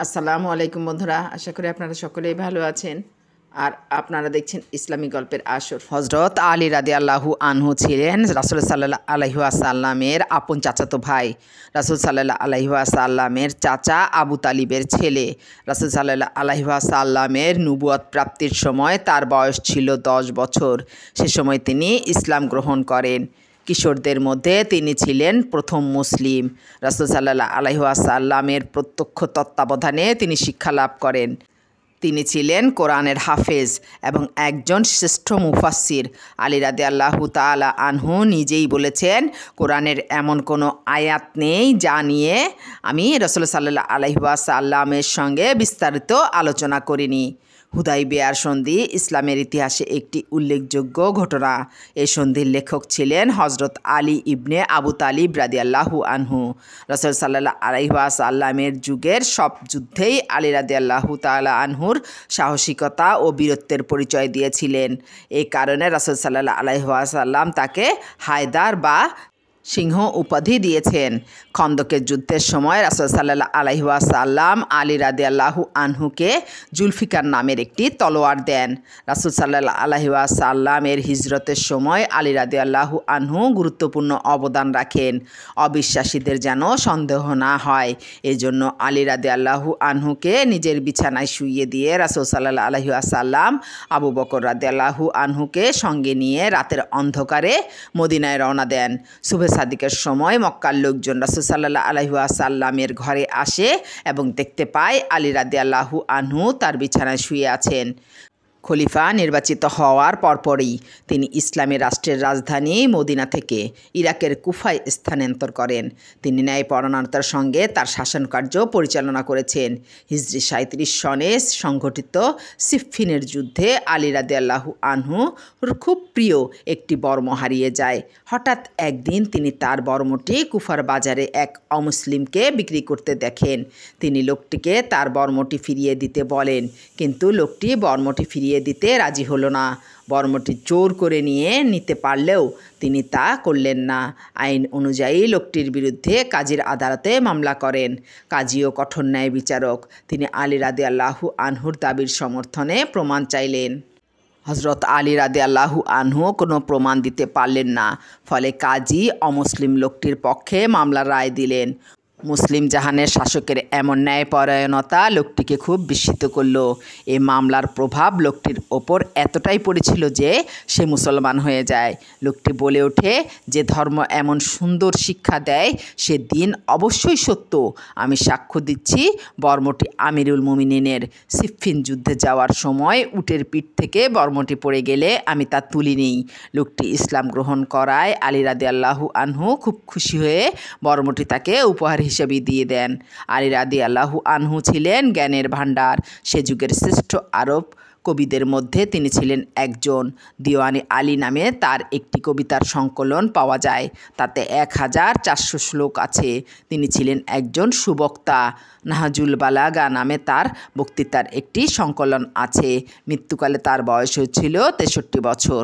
আসসালামু আলাইকুম বন্ধুরা, আশা করি আপনারা সকলেই ভালো আছেন। আর আপনারা দেখছেন ইসলামী গল্পের আসর। হজরত আলী রাদিয়াল্লাহু আনহু ছিলেন রাসূল সাল্লাল্লাহু আলাইহি ওয়াসাল্লামের আপন চাচাতো ভাই। রাসূল সাল্লাল্লাহু আলাইহি ওয়াসাল্লামের চাচা আবু তালিবের ছেলে। রাসূল সাল্লাল্লাহু আলাইহি ওয়াসাল্লামের নবুয়ত প্রাপ্তির সময় তার বয়স ছিল 10 বছর। সে সময় তিনি ইসলাম গ্রহণ করেন। কিশোরদের মধ্যে তিনি ছিলেন প্রথম মুসলিম। রাসূল সাল্লাল্লাহু আলাইহি ওয়াসাল্লামের প্রত্যক্ষ তত্ত্বাবধানে তিনি শিক্ষা লাভ করেন। তিনি ছিলেন কোরআনের হাফেজ এবং একজন শ্রেষ্ঠ মুফাসসির। আলী রাদিয়াল্লাহু তাআলা আনহু নিজেই বলেছেন, কোরআনের এমন কোনো আয়াত নেই যা নিয়ে আমি রাসূল সাল্লাল্লাহু আলাইহি ওয়াসাল্লামের সঙ্গে বিস্তারিত আলোচনা করিনি। হুদাইবিয়ার সন্ধি ইসলামের ইতিহাসে একটি উল্লেখযোগ্য ঘটনা। এই সন্ধির লেখক ছিলেন হজরত আলী ইবনে আবু তালিব রাদিয়াল্লাহু আনহু। রাসূল সাল্লাল্লাহু আলাইহি ওয়াসাল্লামের যুগের সব যুদ্ধেই আলী রাদিয়াল্লাহু তাআলা আনহুর সাহসিকতা ও বীরত্বের পরিচয় দিয়েছিলেন। এই কারণে রাসূল সাল্লাল্লাহু আলাইহি ওয়াসাল্লাম তাকে হায়দার বা সিংহ উপাধি দিয়েছেন। খন্দকের যুদ্ধের সময় রাসূল সাল্লাল্লাহু আলাইহি ওয়াসাল্লাম আলী রাদিয়াল্লাহু আনহুকে জুলফিকার নামের একটি তলোয়ার দেন। রাসূল সাল্লাল্লাহু আলাইহি ওয়াসাল্লামের হিজরতের সময় আলী রাদিয়াল্লাহু আনহু গুরুত্বপূর্ণ অবদান রাখেন। অবিশ্বাসীদের যেন সন্দেহ না হয়, এজন্য আলী রাদিয়াল্লাহু আনহুকে নিজের বিছানায় শুইয়ে দিয়ে রাসূল সাল্লাল্লাহু আলাইহি ওয়াসাল্লাম আবু বকর রাদিয়াল্লাহু আনহুকে সঙ্গে নিয়ে রাতের অন্ধকারে মদিনায় রওনা দেন। শুভে সাদিকের সময় মক্কার লোকজন রাসূল সাল্লাল্লাহু আলাইহি ওয়াসাল্লামের ঘরে আসে এবং দেখতে পায় আলী রাদিয়াল্লাহু আনহু তার বিছানায় শুয়ে আছেন। খলিফা নির্বাচিত হওয়ার পরপরই তিনি ইসলামী রাষ্ট্রের রাজধানী মদিনা থেকে ইরাকের কুফায় স্থানান্তর করেন। তিনি ন্যায়পরায়ণতার সঙ্গে তার শাসনকার্য পরিচালনা করেছেন। হিজরি 37 সনে সংঘটিত সিফফিনের যুদ্ধে আলী রাদিয়াল্লাহু আনহুর খুব প্রিয় একটি বর্ম হারিয়ে যায়। হঠাৎ একদিন তিনি তার বর্মটি কুফার বাজারে এক অমুসলিমকে বিক্রি করতে দেখেন। তিনি লোকটিকে তার বর্মটি ফিরিয়ে দিতে বলেন, কিন্তু লোকটি বর্মটি ফিরিয়ে দিতে রাজি হলো না। বর্মটি জোর করে নিতে পারলেও তিনি তা করলেন না। আইন অনুযায়ী লোকটির বিরুদ্ধে কাজীর আদালতে মামলা করেন। কাজীও কঠোর ন্যায় বিচারক। তিনি আলী রাদিয়াল্লাহু আনহুর দাবির সমর্থনে প্রমাণ চাইলেন। হজরত আলী রাদিয়াল্লাহু আনহু কোনো প্রমাণ দিতে পারলেন না। ফলে কাজী অমুসলিম লোকটির পক্ষে মামলার রায় দিলেন। মুসলিম জাহানের শাসকের এমন ন্যায়পরায়ণতা লোকটিকে খুব বিস্মিত করল। এই মামলার প্রভাব লোকটির ওপর এতটাই পড়েছিল যে সে মুসলমান হয়ে যায়। লোকটি বলে ওঠে, যে ধর্ম এমন সুন্দর শিক্ষা দেয় সে দিন অবশ্যই সত্য। আমি সাক্ষ্য দিচ্ছি, বর্মটি আমিরুল মুমিনিনের। সিফফিন যুদ্ধে যাওয়ার সময় উটের পিঠ থেকে বর্মটি পড়ে গেলে আমি তা তুলিনি। লোকটি ইসলাম গ্রহণ করায় আলী রাদিয়াল্লাহু আনহু খুব খুশি হয়ে বর্মটি তাকে উপহার হিসেবে দিয়ে দেন। আলী রাদিয়াল্লাহু আনহু ছিলেন জ্ঞানের ভাণ্ডার। সে যুগের শ্রেষ্ঠ আরব কবিদের মধ্যে তিনি ছিলেন একজন। দিওয়ানে আলী নামে তার একটি কবিতার সংকলন পাওয়া যায়, তাতে 1400 শ্লোক আছে। তিনি ছিলেন একজন সুবক্তা। নাহজুল বালাগা নামে তার বক্তৃতার একটি সংকলন আছে। মৃত্যুকালে তার বয়স ছিল 63 বছর।